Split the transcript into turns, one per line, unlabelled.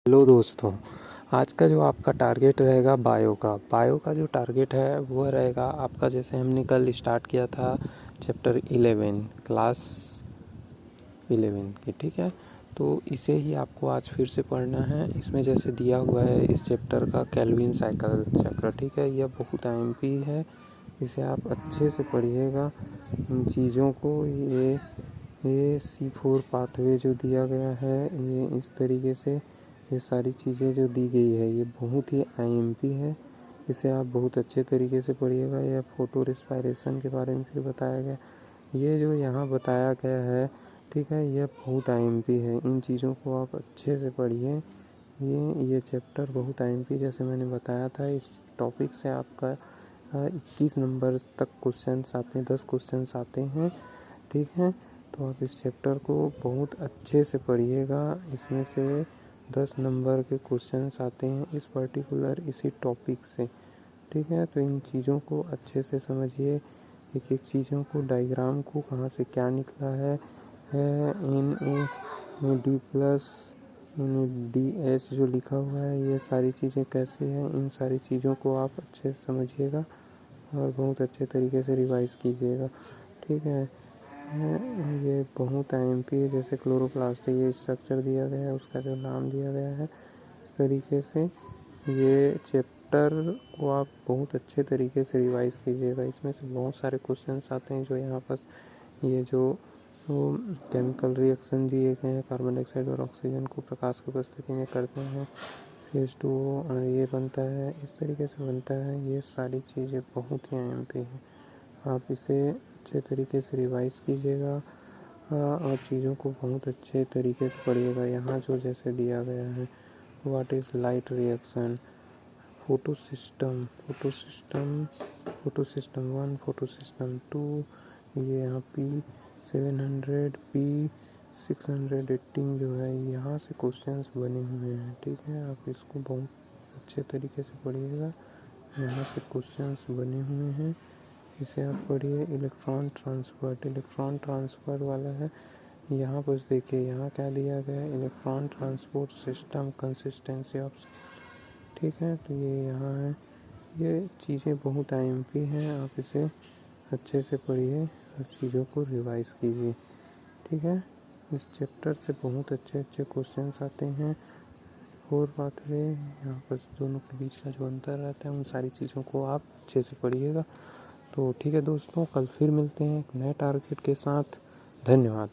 Hello दोस्तों, आज का जो आपका टारगेट रहेगा बायो का जो टारगेट है वो रहेगा आपका, जैसे हमने कल स्टार्ट किया था चैप्टर 11 क्लास 11 की, ठीक है। तो इसे ही आपको आज फिर से पढ़ना है। इसमें जैसे दिया हुआ है इस चैप्टर का केल्विन साइकिल चक्र, ठीक है। यह बहुत आईएमपी है, इसे आप अच्छे से पढ़िएगा इन चीज़ों को। ये C4 पाथवे जो दिया गया है, ये इस तरीके से ये सारी चीज़ें जो दी गई है ये बहुत ही आईएमपी है। इसे आप बहुत अच्छे तरीके से पढ़िएगा। यह फोटो रेस्पायरेशन के बारे में फिर बताया गया, ये जो यहाँ बताया गया है, ठीक है, यह बहुत आईएमपी है। इन चीज़ों को आप अच्छे से पढ़िए। ये चैप्टर बहुत आईएमपी, जैसे मैंने बताया था, इस टॉपिक से आपका 21 नंबर तक क्वेश्चंस आते हैं, 10 क्वेश्चंस आते हैं, ठीक है। तो आप इस चैप्टर को बहुत अच्छे से पढ़िएगा। इसमें से 10 नंबर के क्वेश्चंस आते हैं इस पर्टिकुलर इसी टॉपिक से, ठीक है। तो इन चीज़ों को अच्छे से समझिए, एक एक चीज़ों को, डायग्राम को, कहाँ से क्या निकला है NaD प्लस NaDH जो लिखा हुआ है, ये सारी चीज़ें कैसे हैं, इन सारी चीज़ों को आप अच्छे से समझिएगा और बहुत अच्छे तरीके से रिवाइज कीजिएगा, ठीक है। ये बहुत आईएमपी है। जैसे क्लोरोप्लास्ट, ये स्ट्रक्चर दिया गया है, उसका जो नाम दिया गया है, इस तरीके से ये चैप्टर को आप बहुत अच्छे तरीके से रिवाइज कीजिएगा। इसमें से बहुत सारे क्वेश्चंस आते हैं जो यहाँ पर ये जो केमिकल रिएक्शन दिए गए हैं, कार्बन डाइऑक्साइड और ऑक्सीजन को प्रकाश की उपस्थिति में करते हैं, H2O ये बनता है, इस तरीके से बनता है। ये सारी चीज़ें बहुत ही आईएमपी हैं। आप इसे अच्छे तरीके से रिवाइज कीजिएगा और चीज़ों को बहुत अच्छे तरीके से पढ़िएगा। यहाँ जो जैसे दिया गया है, what is light reaction, photo system 1, photo system 2, ये यहाँ P700 P618 जो है, यहाँ से क्वेश्चंस बने हुए हैं, ठीक है। आप इसको बहुत अच्छे तरीके से पढ़िएगा, यहाँ से क्वेश्चंस बने हुए हैं, इसे आप पढ़िए। इलेक्ट्रॉन ट्रांसफ़र वाला है, यहाँ पर देखिए यहाँ क्या दिया गया है, electron transport system consistency of, ठीक है। तो ये यहाँ है, ये चीज़ें बहुत आईएमपी हैं, आप इसे अच्छे से पढ़िए और चीज़ों को रिवाइज कीजिए, ठीक है। इस चैप्टर से बहुत अच्छे अच्छे क्वेश्चंस आते हैं। और बात है यहाँ पर दोनों के बीच का जो अंतर रहता है, उन सारी चीज़ों को आप अच्छे से पढ़िएगा। तो ठीक है दोस्तों, कल फिर मिलते हैं एक नए टारगेट के साथ। धन्यवाद।